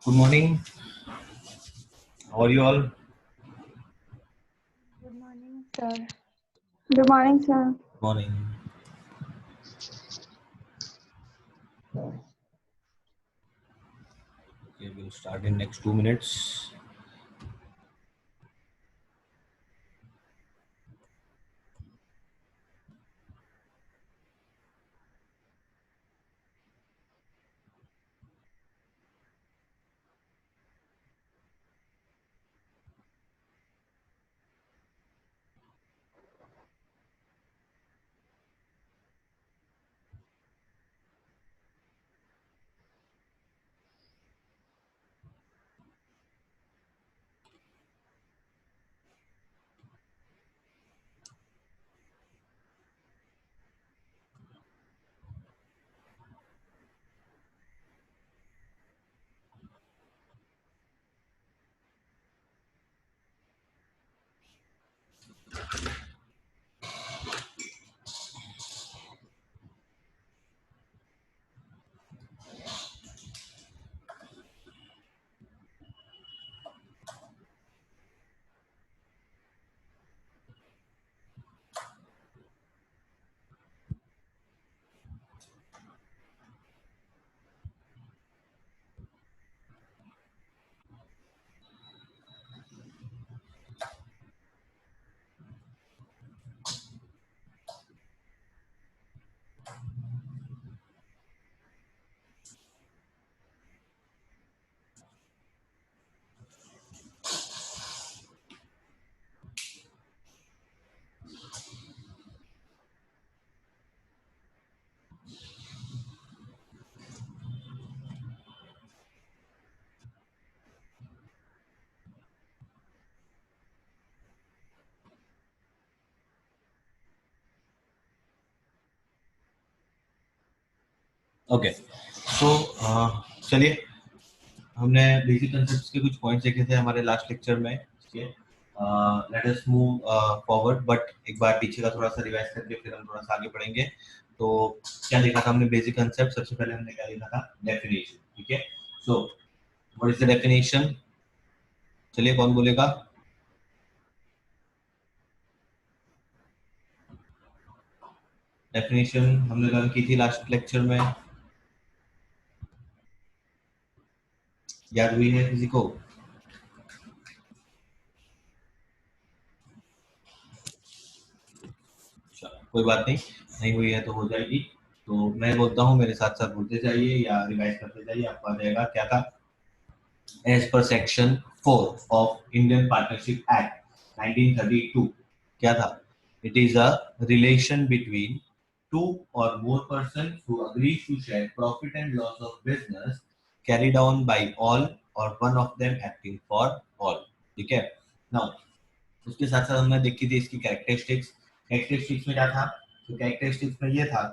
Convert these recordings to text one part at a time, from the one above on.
Good morning. How are you all? Good morning, sir. Good morning, sir. Morning. Okay, we'll start in next 2 minutes. Okay so चलिए हमने basic concepts के कुछ points देखे थे हमारे last lecture में. Let us move forward but एक बार पीछे का थोड़ा सा रिवाइज करके फिर हम थोड़ा सा आगे बढ़ेंगे. तो क्या देखा था हमने बेसिक कंसेप्ट. सबसे पहले हमने क्या देखा था? डेफिनेशन. ठीक है. So what is the definition? चलिए कौन बोलेगा? डेफिनेशन हमने लर्न की थी लास्ट लेक्चर में. याद हुई है किसी को? कोई बात नहीं, नहीं हुई है तो हो जाएगी. तो मैं बोलता हूँ, मेरे साथ साथ बोलते जाइए या रिवाइज करते जाइए. आपको आ जाएगा. क्या था? As per section 4 of Indian partnership act 1932. क्या था? It is a relation between two or more persons who agree to share profit and loss of business carried on by all or one of them acting for all. ठीक है. Now उसके साथ साथ हमने देखी थी इसकी कैरेक्टरिस्टिक्स. कैरेक्टरिस्टिक्स में क्या था? तो कैरेक्टरिस्टिक्स में ये था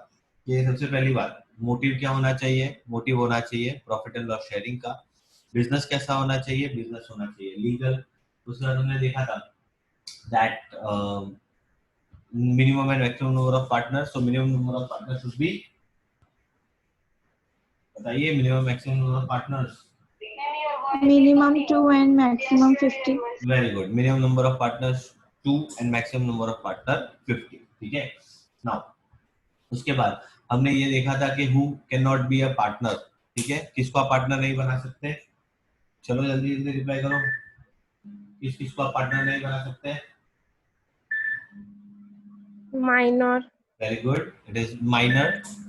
कि सबसे पहली बात, मोटिव क्या होना चाहिए? मोटिव होना चाहिए प्रॉफिट एंड लॉस शेयरिंग का. बिजनेस कैसा होना चाहिए? बिजनेस होना चाहिए लीगल. उसके बाद हमने देखा था that minimum and maximum number of partners. So minimum number of partners should be, बताइए, minimum maximum number of partners. Minimum 2 and maximum 50. Very good. Minimum number of partners 2 and maximum number of partner 50. ठीक है. Now उसके बाद हमने ये देखा था कि who cannot be a partner. ठीक है. किसको आप पार्टनर नहीं बना सकते? चलो जल्दी जल्दी रिप्लाई करो. किसको आप पार्टनर नहीं बना सकते? Minor. Very good. It is minor.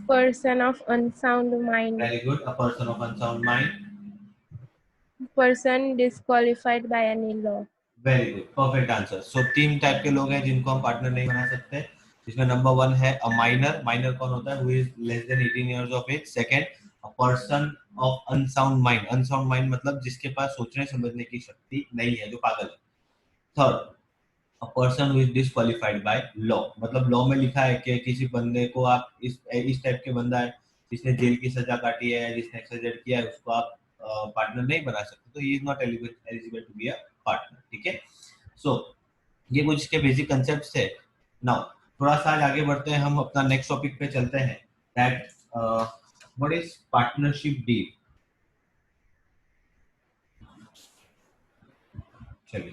Person of unsound mind. Very good. A person of unsound mind. Person disqualified by any law. Very good. Perfect answer. So 3 type के लोग हैं जिनको हम पार्टनर नहीं बना सकते. इसमें नंबर 1 है अ माइनर. माइनर कौन होता है? Who is less than 18 years of age. Second, a person of unsound mind. Unsound mind मतलब जिसके पास सोचने समझने की शक्ति नहीं है, जो पागल है. Third, a person who is disqualified by law. मतलब लॉ में लिखा है कि किसी बंदे को आप इस टाइप के बंदा है जिसने जेल की सजा काटी है, जिसने एक्सजेड किया है, उसको आप पार्टनर नहीं बना सकते. तो he is not eligible to be a partner. ठीक है. सो ये कुछ इसके बेसिक कंसेप्ट थे. नाउ थोड़ा सा आगे बढ़ते हैं, हम अपना नेक्स्ट टॉपिक पे चलते हैं. That what is partnership deal. चलिए,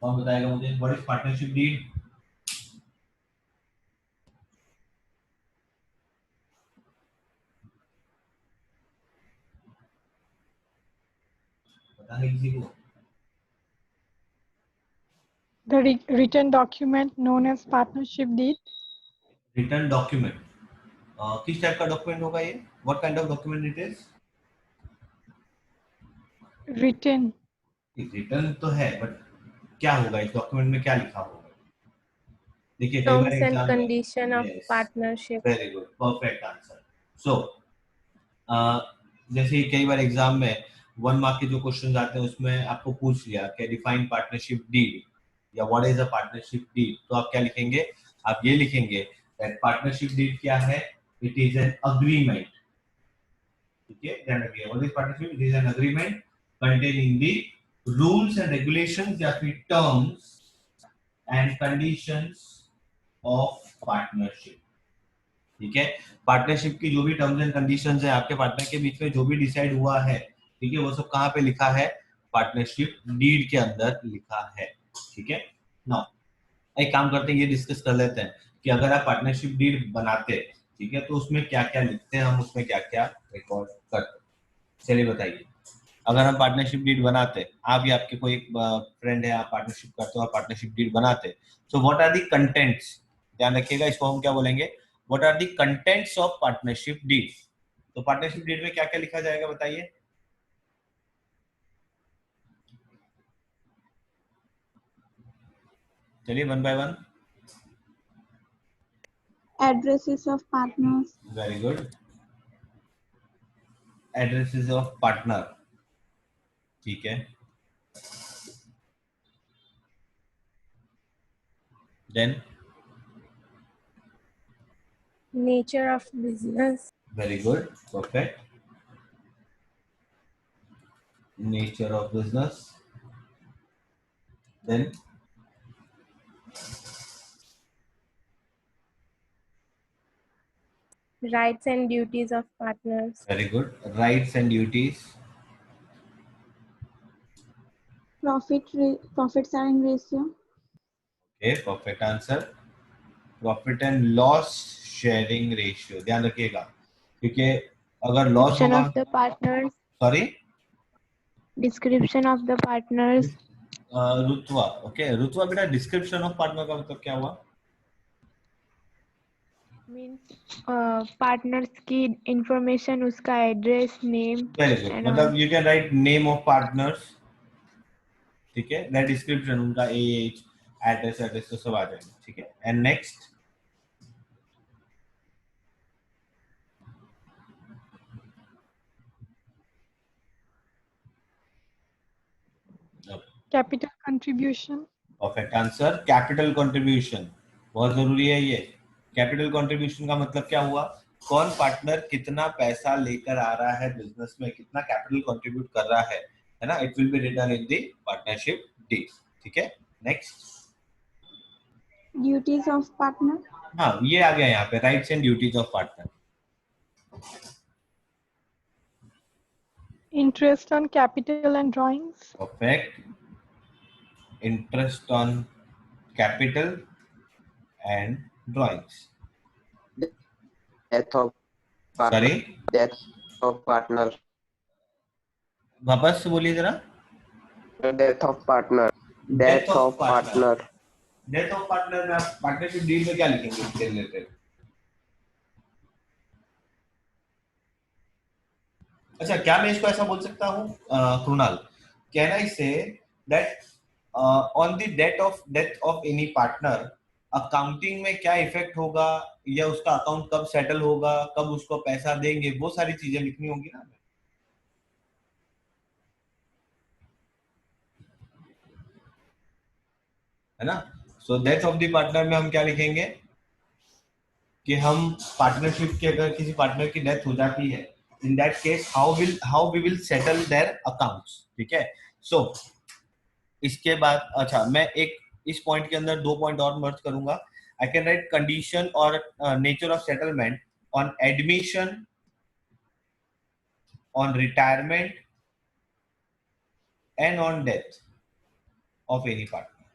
कौन बताएगा मुझे व्हाट इज पार्टनरशिप डीड? पता है किसी को? The written document known as partnership deed. Return document, किस टाइप का डॉक्यूमेंट होगा ये? What kind of document it is? Written. Return तो है, बट क्या होगा इस डॉक्यूमेंट में, क्या लिखा होगा? देखिए कई बार Terms and एग्जाम में, condition of yes, partnership. Very good, perfect answer. So जैसे कई बार एग्जाम में 1 मार्क के जो क्वेश्चंस आते हैं उसमें आपको पूछ लिया कि डिफाइन पार्टनरशिप डीड या what is a partnership deed, तो आप क्या लिखेंगे? आप ये लिखेंगे दैट पार्टनरशिप डीड क्या है? इट इज एन अग्रीमेंट, ठीक है, ध्यान रखिए, what is partnership? It is an agreement containing the rules and regulations या फिर terms and conditions of partnership, ठीक है। पार्टनरशिप की जो भी टर्म्स एंड कंडीशंस है आपके पार्टनर के बीच में, जो भी डिसाइड हुआ है, ठीक है, वो सब कहाँ पे लिखा है? पार्टनरशिप डीड के अंदर लिखा है, ठीक है। नाउ एक काम करते हैं, ये डिस्कस कर लेते हैं कि अगर आप पार्टनरशिप डीड बनाते, ठीक है, तो उसमें क्या क्या लिखते हैं हम, उसमें क्या क्या रिकॉर्ड करते। चलिए बताइए, अगर हम पार्टनरशिप डीड बनाते, आप या आपके कोई फ्रेंड है, आप पार्टनरशिप करते हो, आप पार्टनरशिप डीड बनाते, so what are the contents? ध्यान रखिएगा, इसको हम क्या बोलेंगे? What are the contents of partnership deed? तो पार्टनरशिप डीड में क्या क्या लिखा जाएगा बताइए? चलिए one by one. Addresses of partners. Very good, addresses of partner, ठीक है। Then Nature of business. Very good, perfect, nature of business. Then Rights and duties of partners. Very good, rights and duties. Profit sharing ratio. Okay, perfect answer. Profit and loss sharing ratio, ध्यान रखिएगा, क्योंकि अगर loss Description होगा, of the partners. Sorry, Description of the partners. Rutva, okay, Rutva बेटा, description of partner का मतलब क्या हुआ? Means partners की information, उसका address, name very good, and all. मतलब you can write name of partners, ठीक है, दैट डिस्क्रिप्शन, उनका एज, एड्रेस, एड्रेस तो सब आ जाएंगे, ठीक है। And next, Capital contribution. Perfect answer, capital contribution, बहुत जरूरी है ये। कैपिटल कंट्रीब्यूशन का मतलब क्या हुआ? कौन पार्टनर कितना पैसा लेकर आ रहा है बिजनेस में, कितना कैपिटल कंट्रीब्यूट कर रहा है ना, it will be written in the partnership deed, ठीक है। Next, Duties of partner. हाँ ये आ गया यहाँ पे, rights and duties of partner. Interest on capital and drawings. Perfect, interest on capital and drawings. Death of sorry, death of partner. वापस से बोलिए जरा। Death of partner. Death of partner. Death of partner में आप partnership deal में क्या लिखेंगे इसके रिलेटेड? अच्छा, क्या मैं इसको ऐसा बोल सकता हूँ Krunal, can I say that on the death of any partner, accounting में क्या इफेक्ट होगा, या उसका अकाउंट कब सेटल होगा, कब उसको पैसा देंगे, वो सारी चीजें लिखनी होंगी ना, है ना। So death of the partner में हम क्या लिखेंगे कि हम पार्टनरशिप के, अगर किसी पार्टनर की डेथ हो जाती है, in that case how we will settle their accounts, ठीक है। सो इसके बाद, अच्छा मैं एक इस पॉइंट के अंदर 2 पॉइंट और मर्ज करूंगा। आई कैन राइट कंडीशन और nature of settlement on admission, on retirement and on death, of any partner.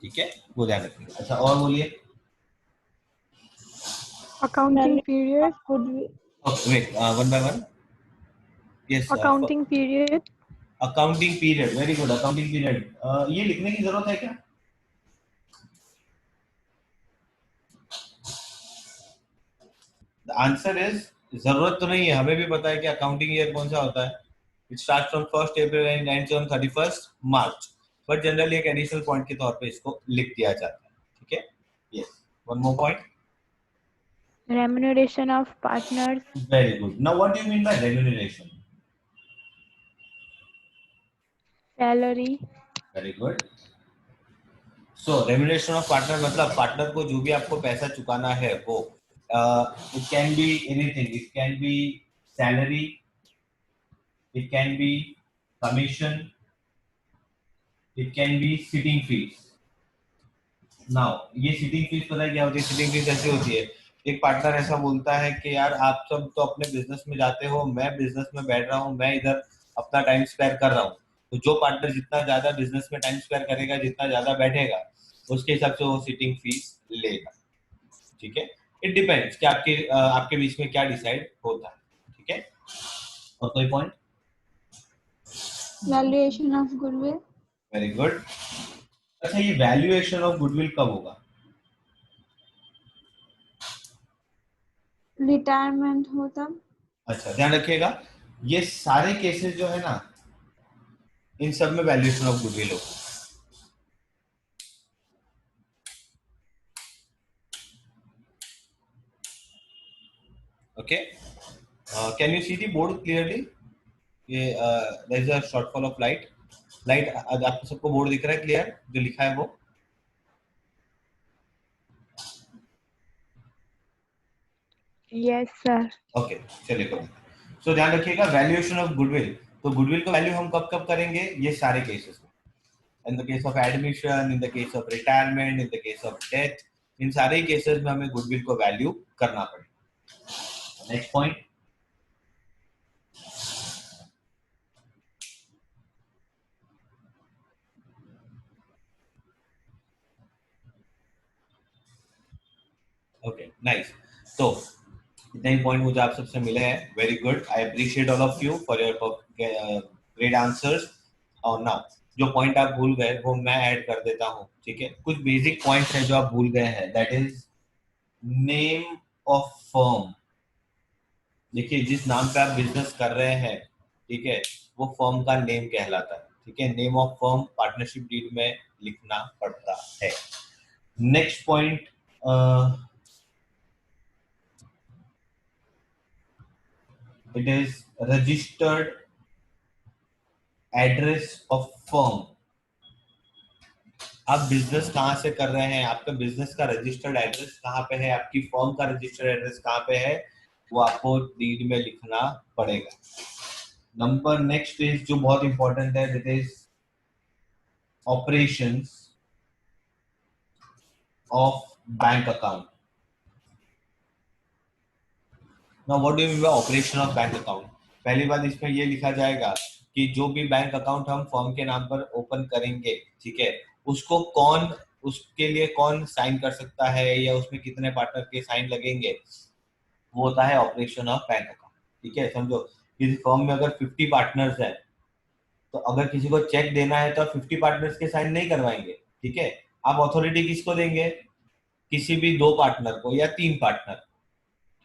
ठीक है, वो ध्यान रखिएगा। अच्छा और बोलिए। Accounting period. Wait, one by one. Yes. Accounting period. Accounting period, very good. Accounting period, ये लिखने की जरूरत है क्या? द आंसर इज जरूरत तो नहीं है, हमें भी पता है कि अकाउंटिंग ईयर कौन सा होता है। It start from 1 April and ends on 31 March, but generally एक एडिशनल पॉइंट के तौर पे इसको लिख दिया जाता है। ठीक है, yes. One more point. Remuneration of partners. Very good. Now what do you mean bye remuneration? Salary. Very good. So remuneration of partner मतलब पार्टनर को जो भी आपको पैसा चुकाना है वो, it can be anything, it can be salary, it can be commission, it can be sitting fees. Now ये sitting fees पता है क्या होती है? sitting fees ऐसे होती है, एक पार्टनर ऐसा बोलता है कि यार आप सब तो अपने बिजनेस में जाते हो, मैं बिजनेस में बैठ रहा हूँ, मैं इधर अपना टाइम स्पेयर कर रहा हूँ, तो जो पार्टनर जितना ज्यादा बिजनेस में टाइम स्पेयर करेगा, जितना ज्यादा बैठेगा, उसके हिसाब से वो सिटिंग फीस लेगा। ठीक है, इट डिपेंड्स कि आपके बीच में क्या डिसाइड होता है। ठीक है, और कोई point? Valuation of goodwill. Very good. अच्छा, ये वैल्यूएशन ऑफ गुडविल कब होगा? Retirement हो तब. अच्छा, ध्यान रखिएगा, ये सारे केसेस जो है ना, इन सब में वैल्यूएशन ऑफ गुडविल होगा। Okay, can you see the board clearly? ये there is a shortfall of light. Light आपको सबको बोर्ड दिख रहा है क्लियर जो लिखा है वो? Yes, sir. ओके, चलिए कोई। सो ध्यान रखिएगा, वैल्यूएशन ऑफ गुडविल, तो गुडविल को वैल्यू हम कब कब करेंगे? ये सारे केसेस में, in the case of admission, in the case of retirement, in the case of death, इन सारे केसेस में हमें गुडविल को वैल्यू करना पड़ेगा। Next point. Okay, nice. तो इतने ही पॉइंट मुझे आप सबसे मिले हैं, very good. I appreciate all of you for your great answers. और नाउ जो पॉइंट आप भूल गए वो मैं ऐड कर देता हूँ। ठीक है, कुछ बेसिक पॉइंट्स हैं जो आप भूल गए हैं, that is name of firm. देखिए, जिस नाम पे आप बिजनेस कर रहे हैं, ठीक है, वो फर्म का नेम कहलाता है। ठीक है, name of firm partnership deed में लिखना पड़ता है। Next point, it is registered address of firm। आप बिजनेस कहाँ से कर रहे हैं, आपका बिजनेस का रजिस्टर्ड एड्रेस कहाँ पे है, आपकी फर्म का रजिस्टर्ड एड्रेस कहाँ पे है, वो आपको डीड में लिखना पड़ेगा। नंबर नेक्स्ट इज जो बहुत इंपॉर्टेंट है, that is operations of bank account. Now what do you mean bye operation of bank account? पहली बात इसमें ये लिखा जाएगा कि जो भी बैंक अकाउंट हम फर्म के नाम पर ओपन करेंगे, ठीक है, उसको कौन, उसके लिए कौन साइन कर सकता है या उसमें कितने पार्टनर के साइन लगेंगे, वो होता है ऑपरेशन ऑफ बैंक अकाउंट। ठीक है, समझो किसी फर्म में अगर 50 पार्टनर्स हैं, तो अगर किसी को चेक देना है तो आप 50 पार्टनर्स के साइन नहीं करवाएंगे। ठीक है, आप अथॉरिटी किसको देंगे? किसी भी 2 पार्टनर को या 3 पार्टनर।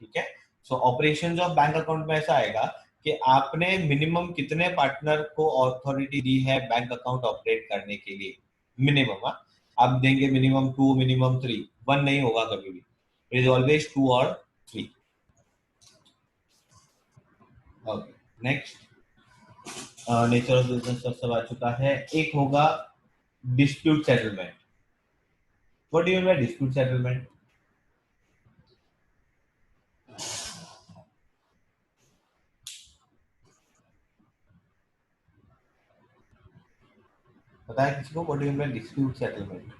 ठीक है, सो ऑपरेशंस ऑफ बैंक अकाउंट में ऐसा आएगा कि आपने मिनिमम कितने पार्टनर को अथॉरिटी दी है बैंक अकाउंट ऑपरेट करने के लिए। मिनिमम आप देंगे मिनिमम 2, मिनिमम 3, 1 नहीं होगा कभी भी, इट इज ऑलवेज 2 और 3। Okay, next, nature of business सब आ चुका है। एक होगा dispute settlement. What do you mean by dispute settlement? पता है किसी को what do you mean by dispute settlement?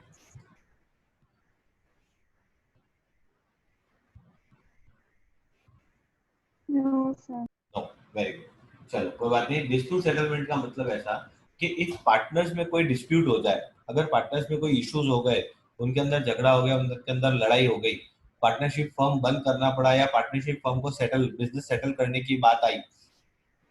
No, sir. No, very good. चलो कोई बात नहीं। डिस्प्यूट सेटलमेंट का मतलब ऐसा कि इस पार्टनर्स में कोई डिस्प्यूट हो जाए, अगर पार्टनर्स में कोई इश्यूज हो गए, उनके अंदर झगड़ा हो गया, उनके अंदर लड़ाई हो गई, पार्टनरशिप फर्म बंद करना पड़ा या पार्टनरशिप फर्म को सेटल बिजनेस सेटल करने की बात आई,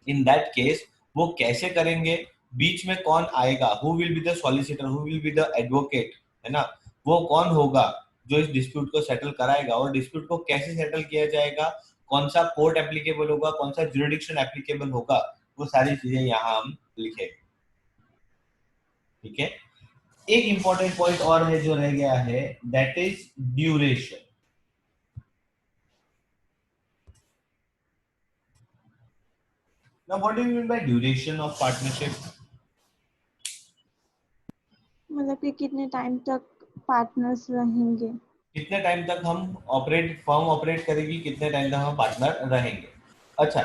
इन दैट केस वो कैसे करेंगे, बीच में कौन आएगा, who will be the solicitor, who will be the advocate, है ना, वो कौन होगा जो इस डिस्प्यूट को सेटल कराएगा, और डिस्प्यूट को कैसे सेटल किया जाएगा, कौन सा कोर्ट एप्लीकेबल होगा, कौन सा ज्यूरिडिक्शन एप्लीकेबल होगा, वो सारी चीजें यहाँ हम लिखेंगे। ठीक है। एक इंपॉर्टेंट पॉइंट और है जो रह गया है, that is duration. Now, what do you mean by duration of partnership? मतलब कि कितने टाइम तक पार्टनर्स रहेंगे। कितने टाइम तक हम फर्म ऑपरेट करेगी, कितने टाइम तक हम पार्टनर रहेंगे। अच्छा,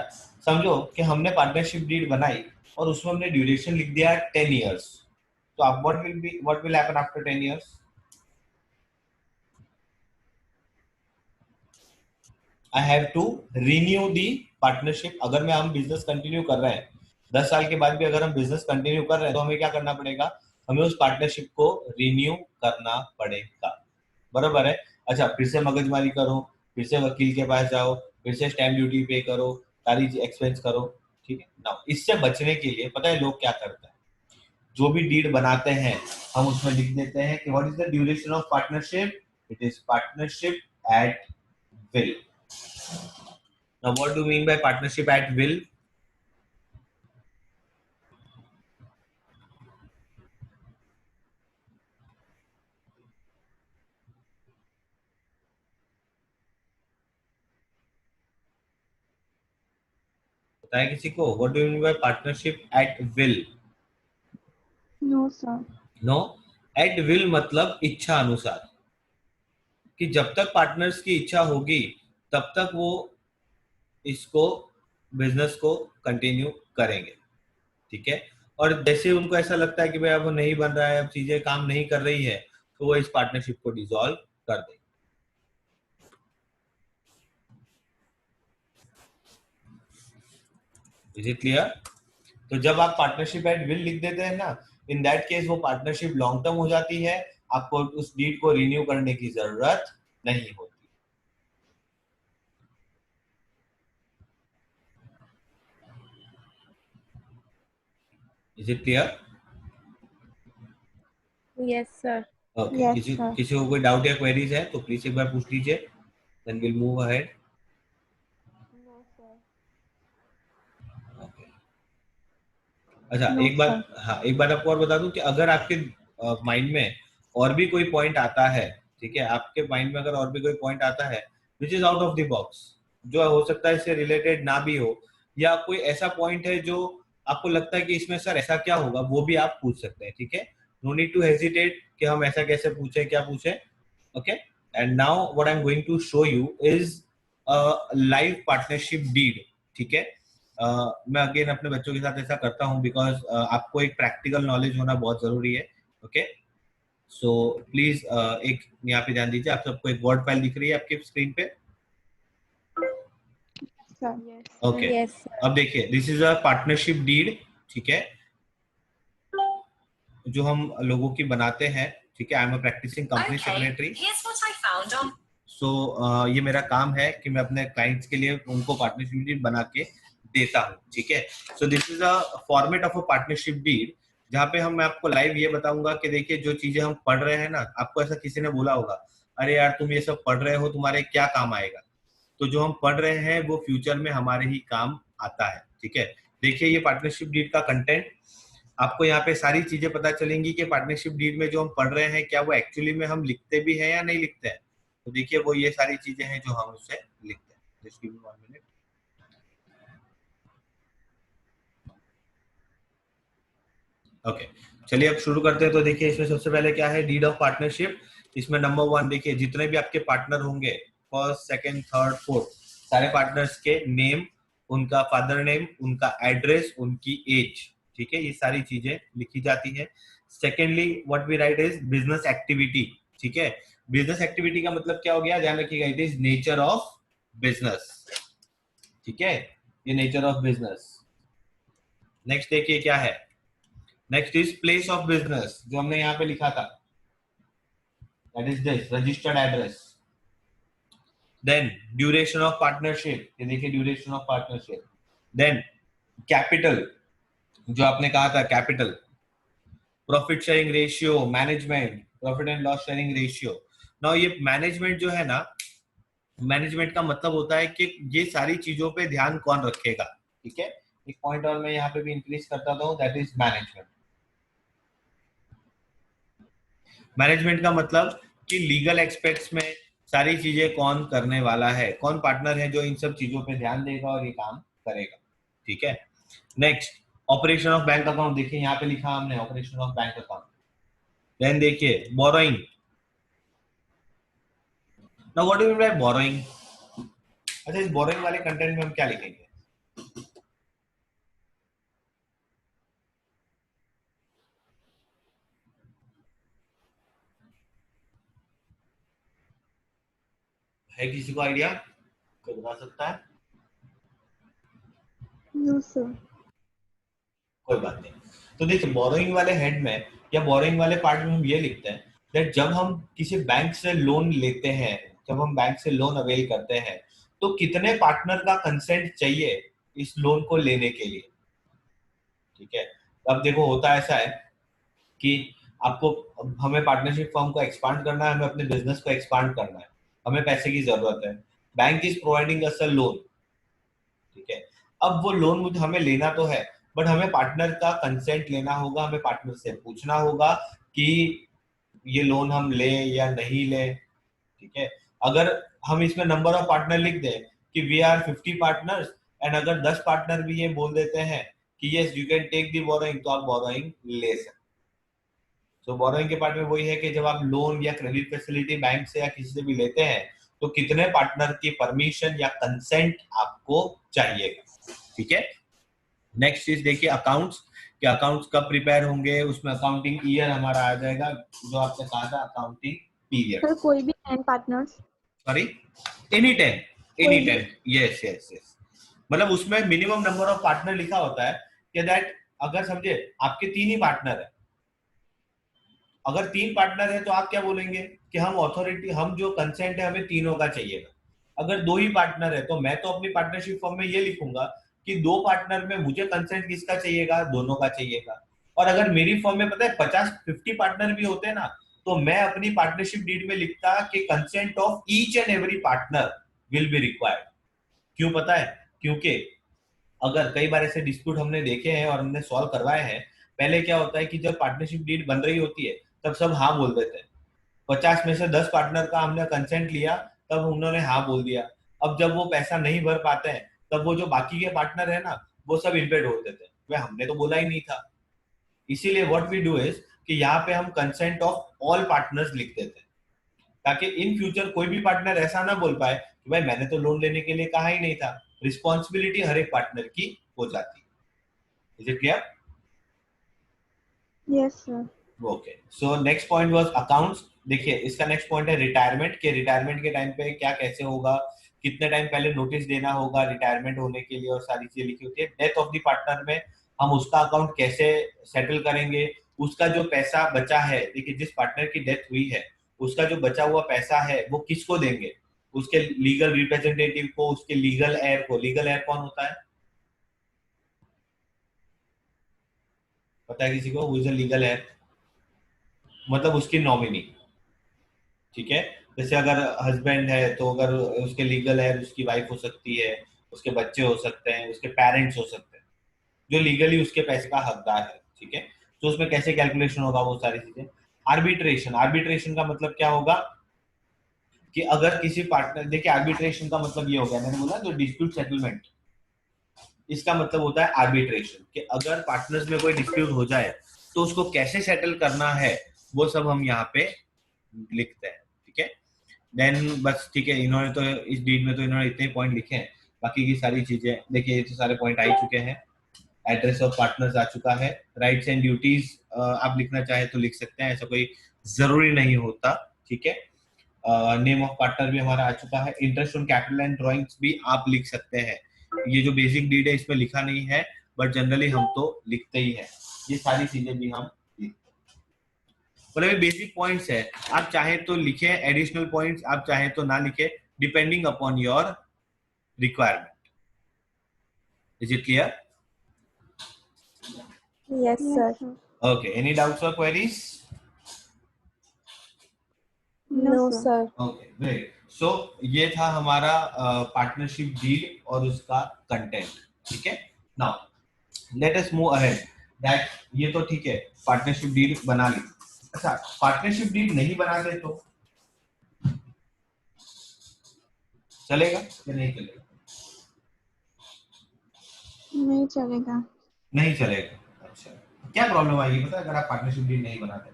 समझो कि हमने पार्टनरशिप डीड बनाई और उसमें हमने ड्यूरेशन लिख दिया 10 इयर्स। तो अब what will happen after 10 years? I have to renew the partnership. अगर मैं हम बिजनेस कंटिन्यू कर रहे हैं, 10 साल के बाद भी अगर हम बिजनेस कंटिन्यू कर रहे हैं, तो हमें क्या करना पड़ेगा, हमें उस पार्टनरशिप को रिन्यू करना पड़ेगा। बराबर है। अच्छा, फिर से मगजमारी करो, फिर से वकील के पास जाओ, फिर से स्टैम्प ड्यूटी पे करो, सारी एक्सपेंस करो। ठीक है ना। इससे बचने के लिए पता है लोग क्या करते हैं, जो भी डीड बनाते हैं हम उसमें लिख देते हैं कि what is the duration of partnership, it is partnership at will. Now, what do you mean by partnership at will? बताए किसी को, what do you mean by partnership at will? No sir. No, at will मतलब इच्छा अनुसार, कि जब तक partners की इच्छा होगी तब तक वो इसको बिजनेस को कंटिन्यू करेंगे। ठीक है। और जैसे उनको ऐसा लगता है कि भाई अब वो नहीं बन रहा है, अब चीजें काम नहीं कर रही है, तो वो इस पार्टनरशिप को डिसॉल्व कर देंगे। Is it clear? तो जब आप पार्टनरशिप एट विल लिख देते हैं ना, इन दैट केस वो पार्टनरशिप लॉन्ग टर्म हो जाती है, आपको उस डीड को रिन्यू करने की जरूरत नहीं होती। Is it clear? Yes, sir. Okay. Yes, किसी sir. किसी को कोई डाउट या क्वेरीज है तो प्लीज एक बार पूछ लीजिए, then will move ahead. No, sir. Okay. अच्छा, No, एक बार, sir. हाँ एक बार आपको और बता दूं कि अगर आपके माइंड में और भी कोई पॉइंट आता है, ठीक है, आपके माइंड में अगर और भी कोई पॉइंट आता है which is out of the box, जो हो सकता है इससे रिलेटेड ना भी हो, या कोई ऐसा पॉइंट है जो आपको लगता है कि इसमें सर ऐसा क्या होगा, वो भी आप पूछ सकते हैं। ठीक है, नो नीड टू हेजिटेट कि हम ऐसा कैसे पूछे, क्या पूछे। Okay, and now what I am going to show you is live partnership deed. ठीक है। मैं अगेन अपने बच्चों के साथ ऐसा करता हूँ बिकॉज आपको एक प्रैक्टिकल नॉलेज होना बहुत जरूरी है। ओके, सो प्लीज एक यहाँ पे ध्यान दीजिए, आप सबको एक वर्ड फाइल दिख रही है आपके स्क्रीन पे। Sir. Yes. Okay, Yes, sir. अब देखिए, this is a partnership deed. ठीक है, जो हम लोगों की बनाते हैं। ठीक है, I am a practicing company secretary. So ये मेरा काम है कि मैं अपने क्लाइंट्स के लिए उनको पार्टनरशिप डीड बना के देता हूँ। ठीक है, so this is a format of a partnership deed, जहाँ पे मैं आपको लाइव ये बताऊंगा कि देखिए जो चीजें हम पढ़ रहे हैं ना, आपको ऐसा किसी ने बोला होगा, अरे यार तुम ये सब पढ़ रहे हो, तुम्हारे क्या काम आएगा। तो जो हम पढ़ रहे हैं वो फ्यूचर में हमारे ही काम आता है। ठीक है, देखिए ये पार्टनरशिप डीड का कंटेंट, आपको यहाँ पे सारी चीजें पता चलेंगी कि पार्टनरशिप डीड में जो हम पढ़ रहे हैं क्या वो एक्चुअली में हम लिखते भी हैं या नहीं लिखते हैं। तो देखिए वो ये सारी चीजें हैं जो हम उससे लिखते हैं। Just give me 1 minute. Okay, चलिए अब शुरू करते हैं। तो देखिए इसमें सबसे पहले क्या है, डीड ऑफ पार्टनरशिप। इसमें नंबर 1 देखिए, जितने भी आपके पार्टनर होंगे, फर्स्ट, सेकंड, थर्ड, फोर्थ, सारे पार्टनर्स के नेम, उनका फादर नेम, उनका एड्रेस, उनकी एज। ठीक है, ये सारी चीजें लिखी जाती है। Secondly what we write is business activity. ठीक है, बिजनेस एक्टिविटी का मतलब क्या हो गया, ध्यान रखिएगा, it is nature of business. ठीक है, ये नेचर ऑफ बिजनेस। नेक्स्ट देखिए क्या है, next is place of business, जो हमने यहाँ पे लिखा था, that is this registered address. Then duration of partnership, ये देखिए duration of partnership. Then capital, जो आपने कहा था capital, profit sharing ratio, management, profit and loss sharing ratio. Now ये मैनेजमेंट जो है ना, मैनेजमेंट का मतलब होता है कि ये सारी चीजों पे ध्यान कौन रखेगा, ठीक है। एक पॉइंट और मैं यहाँ पे भी इंक्रीज करता हूँ, दैट इज मैनेजमेंट। मैनेजमेंट का मतलब कि लीगल एस्पेक्ट्स में सारी चीजें कौन करने वाला है, कौन पार्टनर है जो इन सब चीजों पे ध्यान देगा और ये काम करेगा, ठीक है। Next operation of bank account, देखिए यहाँ पे लिखा हमने operation of bank account. Then देखिए borrowing, now what do you mean by borrowing. अच्छा, इस बोरोइंग वाले कंटेंट में हम क्या लिखेंगे, है किसी को आइडिया, कोई बता सकता है? No, sir. कोई बात नहीं। तो देखिए बोरोइंग वाले हेड में या बोरोइंग वाले पार्ट में हम ये लिखते हैं दैट जब हम किसी बैंक से लोन लेते हैं, जब हम बैंक से लोन अवेल करते हैं, तो कितने पार्टनर का कंसेंट चाहिए इस लोन को लेने के लिए, ठीक है। अब देखो होता ऐसा है कि आपको, हमें पार्टनरशिप फर्म को एक्सपांड करना है, हमें अपने बिजनेस को एक्सपांड करना है, हमें पैसे की जरूरत है, bank is providing us a loan, ठीक है। अब वो लोन मुझे हमें लेना तो है, बट हमें पार्टनर का कंसेंट लेना होगा, हमें पार्टनर से पूछना होगा कि ये लोन हम ले या नहीं ले, ठीक है। अगर हम इसमें नंबर ऑफ पार्टनर लिख दें कि वी आर 50 पार्टनर्स, एंड अगर 10 पार्टनर भी ये बोल देते हैं कि yes you can take the borrowing, तो आप बोरोइंग ले सकते। तो बोरोइंग के पार्ट में वही है कि जब आप लोन या क्रेडिट फैसिलिटी बैंक से या किसी से भी लेते हैं, तो कितने पार्टनर की परमिशन या कंसेंट आपको चाहिएगा, ठीक है। नेक्स्ट चीज देखिए अकाउंट्स, कि अकाउंट्स कब प्रिपेयर होंगे, उसमें अकाउंटिंग ईयर हमारा आ जाएगा, जो आपने कहा था अकाउंटिंग पीरियड। Sir, कोई भी 10 partners. सॉरी, एनी 10, एनी कोई भी- 10, यस यस यस। मतलब उसमें मिनिमम नंबर ऑफ पार्टनर लिखा होता है कि दैट अगर समझे आपके 3 ही पार्टनर है, अगर 3 पार्टनर है तो आप क्या बोलेंगे कि हम अथॉरिटी, हम जो कंसेंट है हमें तीनों का चाहिएगा। अगर 2 ही पार्टनर है तो मैं तो अपनी पार्टनरशिप फॉर्म में ये लिखूंगा कि 2 पार्टनर में मुझे कंसेंट किसका चाहिएगा, दोनों का चाहिएगा। और अगर मेरी फॉर्म में पता है 50-50 पार्टनर भी होते हैं ना, तो मैं अपनी पार्टनरशिप डीड में लिखता कि consent of each and every partner will be required. क्यों पता है? क्योंकि अगर कई बार ऐसे डिस्प्यूट हमने देखे हैं और हमने सॉल्व करवाए हैं, पहले क्या होता है कि जब पार्टनरशिप डीड बन रही होती है तब सब हाँ बोल देते हैं, 50 में से 10 पार्टनर का हमने कंसेंट लिया, तब उन्होंने हाँ बोल दिया। अब जब वो पैसा नहीं भर पाते हैं, तब वो जो बाकी के पार्टनर है ना, वो सब इम्पेड हो देते हैं, वे हमने तो बोला ही नहीं था। इसीलिए व्हाट वी डू इज कि यहाँ पे हम कंसेंट ऑफ ऑल पार्टनर्स लिख देते हैं, ताकि इन फ्यूचर कोई भी पार्टनर ऐसा ना बोल पाए कि भाई मैंने तो लोन लेने के लिए कहा ही नहीं था। रिस्पॉन्सिबिलिटी हर एक पार्टनर की हो जाती है। Is it clear? Yes, sir. Okay, so next point was accounts. देखिए इसका नेक्स्ट पॉइंट है रिटायरमेंट, के रिटायरमेंट के टाइम पे क्या कैसे होगा, कितने टाइम पहले नोटिस देना होगा रिटायरमेंट होने के लिए, और सारी चीजें लिखी होती है। डेथ ऑफ द पार्टनर में हम उसका अकाउंट कैसे सेटल करेंगे, उसका जो पैसा बचा है, देखिए जिस पार्टनर की डेथ हुई है उसका जो बचा हुआ पैसा है वो किसको देंगे, उसके लीगल रिप्रेजेंटेटिव को, उसके लीगल एयर को। लीगल एयर कौन होता है, पता है किसी को? Who is a legal air? मतलब उसकी नॉमिनी, ठीक है। जैसे अगर हस्बैंड है तो अगर उसके लीगल है, उसकी वाइफ हो सकती है, उसके बच्चे हो सकते हैं, उसके पेरेंट्स हो सकते हैं, जो लीगली उसके पैसे का हकदार है, ठीक है। तो उसमें कैसे कैलकुलेशन होगा वो सारी चीजें। आर्बिट्रेशन, आर्बिट्रेशन का मतलब क्या होगा कि अगर किसी पार्टनर, देखिए आर्बिट्रेशन का मतलब ये हो गया, मैंने बोला जो डिस्प्यूट सेटलमेंट, इसका मतलब होता है आर्बिट्रेशन, कि अगर पार्टनर्स में कोई डिस्प्यूट हो जाए तो उसको कैसे सेटल करना है, वो सब हम यहाँ पे लिखते हैं, ठीक है। देन बस ठीक है, इन्होंने तो इस डीड में तो इन्होंने इतने पॉइंट लिखे हैं, बाकी की सारी चीजें देखिए ये तो सारे पॉइंट आ ही चुके हैं। एड्रेस ऑफ पार्टनर्स आ चुका है, राइट्स एंड ड्यूटीज आप लिखना चाहे तो लिख सकते हैं, ऐसा कोई जरूरी नहीं होता, ठीक है। नेम ऑफ पार्टनर भी हमारा आ चुका है। Interest on capital and drawings भी आप लिख सकते हैं। ये जो बेसिक डीड है इसमें लिखा नहीं है, बट जनरली हम तो लिखते ही हैं, ये सारी चीजें भी हम लिखते हैं। मतलब ये बेसिक पॉइंट्स है, आप चाहे तो लिखें एडिशनल पॉइंट्स, आप चाहे तो ना लिखें, depending upon your requirement. Is it clear? Yes, Yes, sir. sir. Okay, any doubts or queries? No, sir. sir. Okay, great. So ये था हमारा पार्टनरशिप डील और उसका कंटेंट, ठीक है। Now let us move ahead that, ये तो ठीक है, पार्टनरशिप डील बना ली। अच्छा, पार्टनरशिप डील नहीं बनाते तो चलेगा कि नहीं चलेगा? नहीं चलेगा। नहीं चलेगा। अच्छा, क्या प्रॉब्लम आएगी पता है अगर आप पार्टनरशिप डील नहीं बनाते?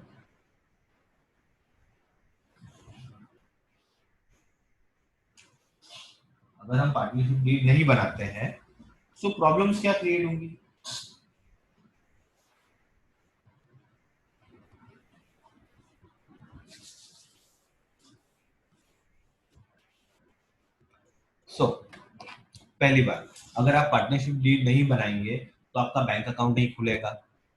अगर हम पार्टनरशिप डील नहीं बनाते हैं तो प्रॉब्लम्स क्या क्रिएट होंगी? पहली बात, अगर आप पार्टनरशिप डील नहीं बनाएंगे तो आपका बैंक अकाउंट नहीं खुलेगा,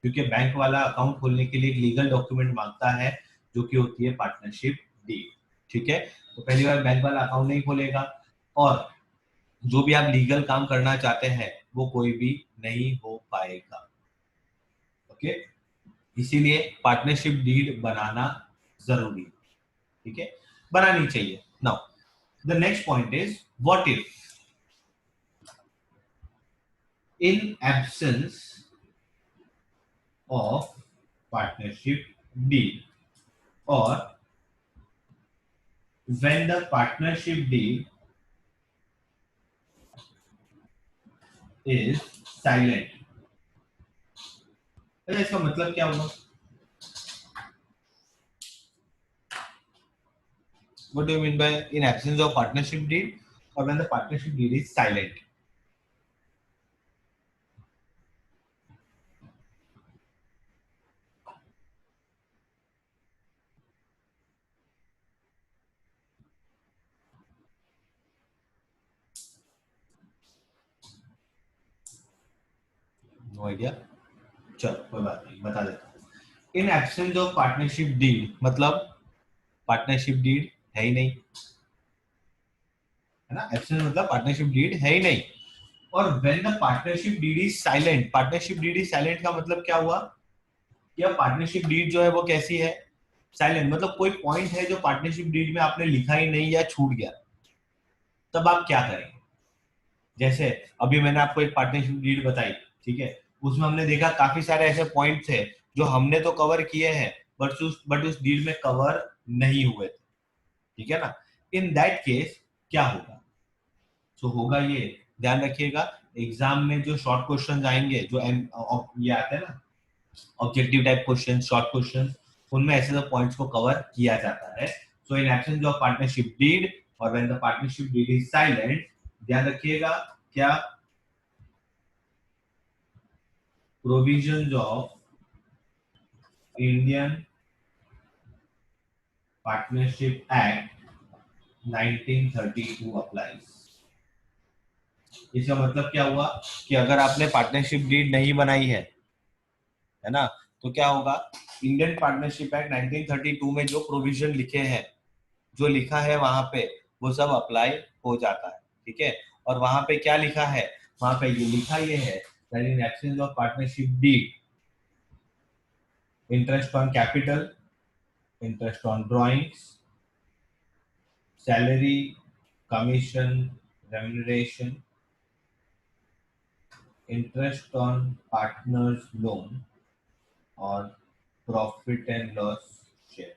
क्योंकि बैंक वाला अकाउंट खोलने के लिए एक लीगल डॉक्यूमेंट मांगता है जो कि होती है पार्टनरशिप डील, ठीक है। तो पहली बार बैंक वाला अकाउंट नहीं खोलेगा, और जो भी आप लीगल काम करना चाहते हैं वो कोई भी नहीं हो पाएगा, ओके। इसीलिए पार्टनरशिप डील बनाना जरूरी, ठीक है, बनानी चाहिए। Now the next point is what if in absence of partnership deal, or when the partnership deal is silent। अच्छा, इसका मतलब क्या होगा? What do you mean by in absence of partnership deal or when the partnership deal is silent? No idea, चलो कोई बात नहीं, बता देता हूँ। In absence of partnership deal मतलब पार्टनरशिप डील है ही नहीं, है ना। एब्सेंस मतलब पार्टनरशिप डील है ही नहीं। और when the partnership deed is silent, partnership deed is silent का मतलब क्या हुआ कि अब पार्टनरशिप डीड जो है वो कैसी है? साइलेंट। मतलब कोई पॉइंट है जो पार्टनरशिप डीड में आपने लिखा ही नहीं या छूट गया, तब आप क्या करेंगे? जैसे अभी मैंने आपको एक पार्टनरशिप डीड बताई, ठीक है, उसमें हमने देखा काफी सारे ऐसे पॉइंट थे जो हमने तो कवर किए हैं बट उस डीड में कवर नहीं हुए थे, ठीक है ना। इन दैट केस क्या होगा? तो होगा ये, ध्यान रखिएगा, एग्जाम में जो शॉर्ट क्वेश्चंस आएंगे, जो ये आते हैं ना objective type question, short question, उनमें ऐसे सब पॉइंट्स को कवर किया जाता है। So in absence of partnership deed और when the partnership deed is silent, ध्यान रखिएगा क्या, provisions of Indian partnership act 1932 applies. इसका मतलब क्या हुआ कि अगर आपने पार्टनरशिप डीड नहीं बनाई है ना, तो क्या होगा, इंडियन पार्टनरशिप एक्ट 1932 में जो प्रोविजन लिखे हैं, जो लिखा है वहां पे, वो सब अप्लाई हो जाता है, ठीक है। और वहां पे क्या लिखा है? वहां पे ये लिखा ये है that in absence of partnership deed, interest on capital, interest on drawings, salary, commission, remuneration, interest on partners loan और profit and loss share,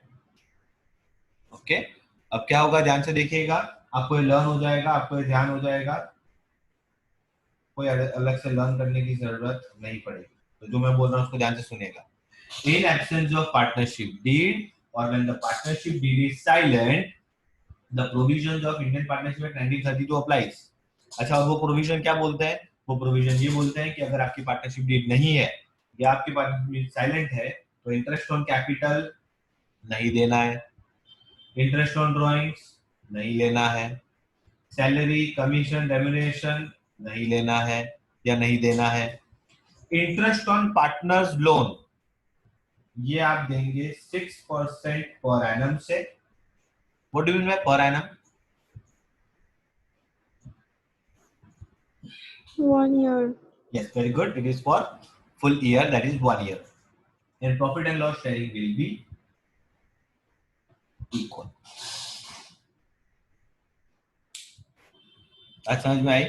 okay. अब क्या होगा, ध्यान से देखिएगा, आपको ये लर्न हो जाएगा, आपको ये ध्यान हो जाएगा, कोई अलग से लर्न करने की जरूरत नहीं पड़ेगी। तो जो मैं बोल रहा हूँ उसको ध्यान से सुनिएगा। In absence of partnership deed और when the partnership deed is silent, the provisions of Indian partnership act 1932 applies. अच्छा, और वो प्रोविजन क्या बोलते हैं? वो प्रोविजन ये बोलते हैं कि अगर आपकी पार्टनरशिप डीड नहीं है या आपकी पार्टनरशिप साइलेंट है तो इंटरेस्ट ऑन कैपिटल नहीं देना है, इंटरेस्ट ऑन ड्रॉइंग्स नहीं लेना है, सैलरी, कमीशन, रेम्यूनरेशन नहीं लेना है या नहीं देना है, इंटरेस्ट ऑन पार्टनर्स लोन ये आप देंगे 6% पर एनम से. What do you mean bye per annum? 1 year. Yes, very good. It is for full year, that is 1 year. And profit and loss sharing will be equal. आज समझ में आई?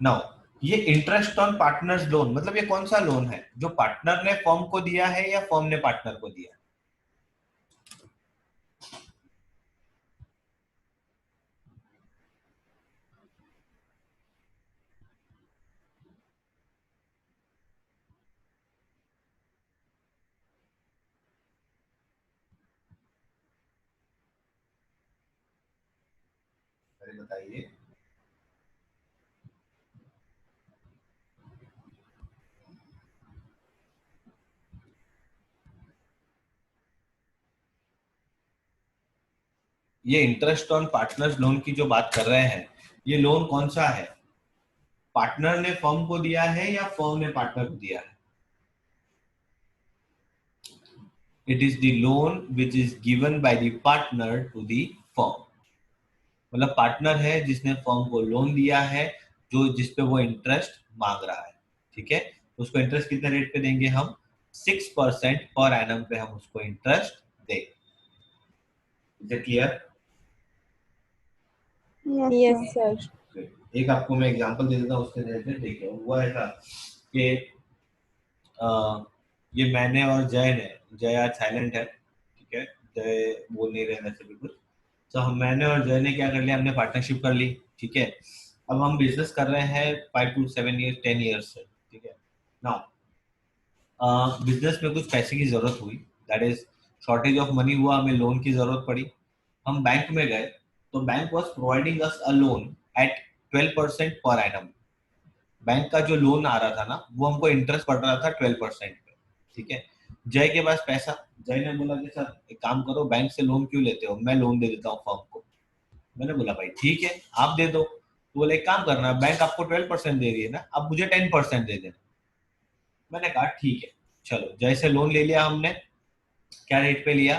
Now ये interest on partners loan मतलब ये कौन सा loan है जो पार्टनर ने फर्म को दिया है या फर्म ने पार्टनर को दिया? अरे बताइए. ये इंटरेस्ट ऑन पार्टनर्स लोन की जो बात कर रहे हैं ये लोन कौन सा है? पार्टनर ने फर्म को दिया है या फर्म ने पार्टनर को दिया है? It is the loan which is given by the partner to the firm. मतलब पार्टनर है जिसने फर्म को लोन दिया है जो जिसपे वो इंटरेस्ट मांग रहा है. ठीक है, उसको इंटरेस्ट कितने रेट पे देंगे हम? 6% पर एनम पे हम उसको इंटरेस्ट देंगे. Is it clear? Yes, Yes, sir. sir. एक आपको मैं एग्जांपल दे देता हूँ उसके रिलेटेड. देखिए हुआ ऐसा कि ये मैंने और जय ने, जय आज साइलेंट है, ठीक है, जय बोल नहीं रहे वैसे भी कुछ. तो हम मैंने और जय ने क्या कर लिया, हमने पार्टनरशिप कर ली. ठीक है, अब हम बिजनेस कर रहे हैं 5 to 7 years 10 years से. ठीक है, नाउ बिजनेस में कुछ पैसे की जरूरत हुई, that is shortage of money हुआ, हमें लोन की जरूरत पड़ी. हम बैंक में गए तो bank was providing us a loan eight 12% per annum. Bank का जो लोन आ रहा था ना वो हमको इंटरेस्ट पड़ रहा था 12% पे. ठीक है, जय के पास पैसा, जय ने बोला कि सर एक काम करो, बैंक से लोन क्यों लेते हो, मैं लोन दे देता हूँ फर्म को. मैंने बोला भाई ठीक है आप दे दो. तो बोले एक काम करना, बैंक आपको 12% दे रही है ना, अब मुझे 10% दे देना. मैंने कहा ठीक है. चलो जय से लोन ले लिया हमने. क्या रेट पे लिया?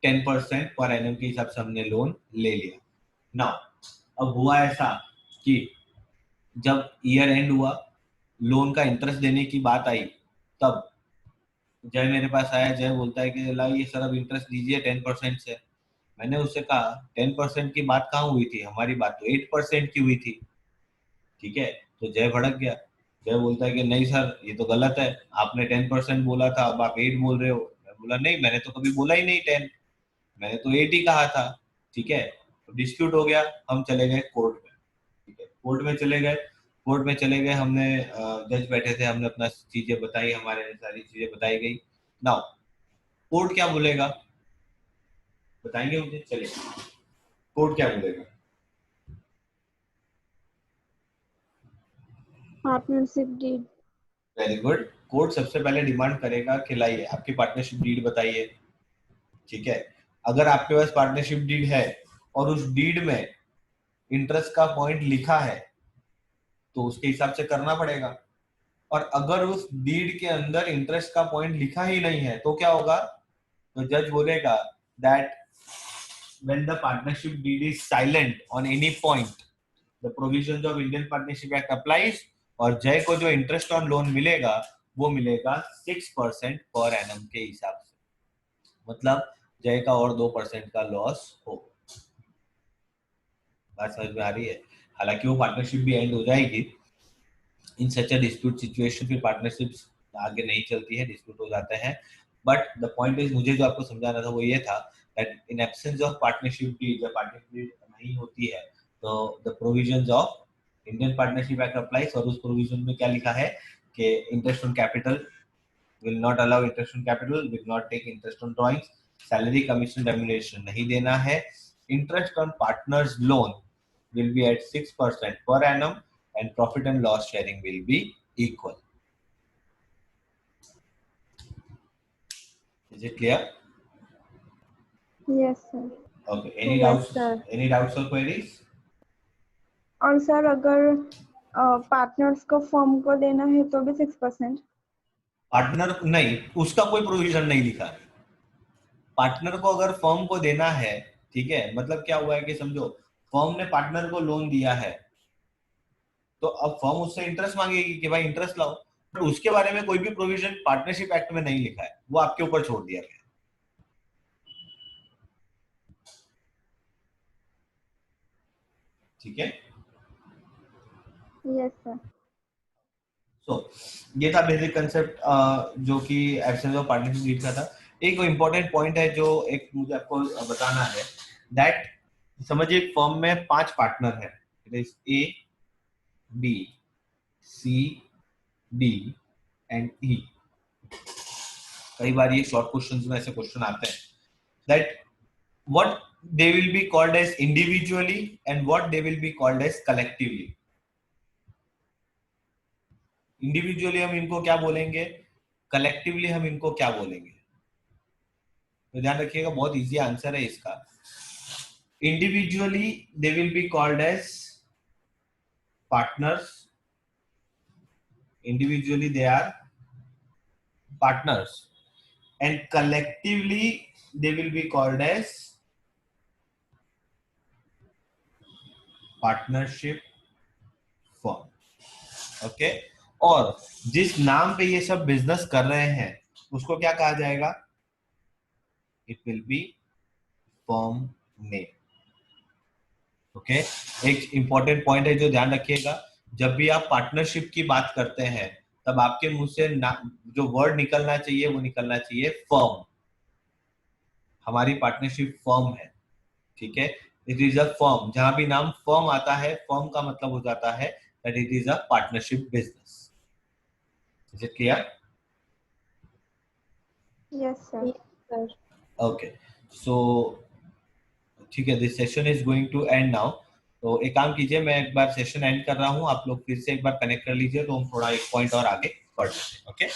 10% पर एनम के हिसाब से हमने लोन ले लिया. नाउ अब हुआ ऐसा कि जब ईयर एंड हुआ, लोन का इंटरेस्ट देने की बात आई, तब जय मेरे पास आया. जय बोलता है कि ला ये सर अब इंटरेस्ट दीजिए 10% से. मैंने उससे कहा 10% की बात कहाँ हुई थी, हमारी बात तो 8% की हुई थी. ठीक है, तो जय भड़क गया. जय बोलता है कि नहीं सर ये तो गलत है, आपने 10% बोला था, अब आप 8 बोल रहे हो. मैं बोला नहीं, मैंने तो कभी बोला ही नहीं 10, मैंने तो 8 ही कहा था. ठीक है, तो डिस्प्यूट हो गया, हम चले गए कोर्ट में. ठीक है, कोर्ट में चले गए. कोर्ट में चले गए, हमने जज बैठे थे, हमने अपना चीजें बताई, हमारे सारी चीजें बताई गई. नाउ कोर्ट क्या बोलेगा बताएंगे मुझे? चलिए कोर्ट क्या बोलेगा? Partnership deed. Very good. Court सबसे पहले डिमांड करेगा कि लाइए आपकी पार्टनरशिप डीड बताइए. ठीक है, अगर आपके पास पार्टनरशिप डीड है और उस डीड में इंटरेस्ट का पॉइंट लिखा है तो उसके हिसाब से करना पड़ेगा. और अगर उस डीड के अंदर इंटरेस्ट का पॉइंट लिखा ही नहीं है तो क्या होगा? तो जज बोलेगा that when the partnership deed is silent on any point, the provisions of Indian Partnership Act applies. और जय को जो इंटरेस्ट ऑन लोन मिलेगा वो मिलेगा 6% पर एनम के हिसाब से. मतलब जय का और 2% का लॉस हो. बात समझ में आ रही है? हालांकि वो पार्टनरशिप भी एंड हो जाएगी. इन सच अ डिस्प्यूट सिचुएशन फिर पार्टनरशिप्स आगे नहीं चलती है, डिस्प्यूट हो जाते हैं. बट द पॉइंट इज, मुझे जो आपको समझाना था वो ये था that in absence of partnership deed, जब पार्टनरशिप डीड नहीं होती है तो the provisions of Indian partnership act applies. और उस प्रोविजन में क्या लिखा है कि interest on capital will not allow interest on capital, will not take interest on drawings, salary commission remuneration नहीं देना है. Interest on partners loan will be at 6% per annum and profit and loss sharing will be equal. Is it clear? Yes, sir. Okay. Any Yes, doubts? sir. Any doubts or queries? और sir अगर partners को firm को देना है तो भी 6%. Partner नहीं, उसका कोई प्रोविजन नहीं लिखा है। पार्टनर को अगर फर्म को देना है, ठीक है, मतलब क्या हुआ है कि समझो फर्म ने पार्टनर को लोन दिया है, तो अब फर्म उससे इंटरेस्ट मांगेगी कि भाई इंटरेस्ट लाओ, पर उसके बारे में कोई भी प्रोविजन पार्टनरशिप एक्ट में नहीं लिखा है, वो आपके ऊपर छोड़ दिया गया। ठीक है, Yes, sir. सो ये था बेसिक कंसेप्ट जो कि एब्सेंस ऑफ पार्टनरशिप डीड का था। एक इंपॉर्टेंट पॉइंट है जो एक मुझे आपको बताना है, दैट समझिए फर्म में 5 पार्टनर है, it is A, B, C, D and E. कई बार ये शॉर्ट क्वेश्चंस में ऐसे क्वेश्चन आते हैं that what they will be called as individually and what they will be called as collectively. Individually हम इनको क्या बोलेंगे, कलेक्टिवली हम इनको क्या बोलेंगे, तो ध्यान रखिएगा, बहुत इजी आंसर है इसका। Individually they will be called as partners, individually they are partners, and collectively they will be called as partnership firm. Okay, और जिस नाम पे ये सब बिजनेस कर रहे हैं उसको क्या कहा जाएगा, it will B firm name. Okay, एक इंपॉर्टेंट पॉइंट है जो ध्यान रखिएगा, जब भी आप पार्टनरशिप की बात करते हैं तब आपके मुंह से जो वर्ड निकलना चाहिए वो निकलना चाहिए फर्म। हमारी पार्टनरशिप फर्म है, ठीक है, इट इज अ फर्म। जहां भी नाम फर्म आता है, फर्म का मतलब हो जाता है that it is a partnership business. Is it clear? Yes, sir. Yes, sir. Okay, so ठीक है, this session is going to end now. तो एक काम कीजिए, मैं एक बार सेशन एंड कर रहा हूँ, आप लोग फिर से एक बार कनेक्ट कर लीजिए, तो हम थोड़ा एक पॉइंट और आगे बढ़ सकते हैं। ओके।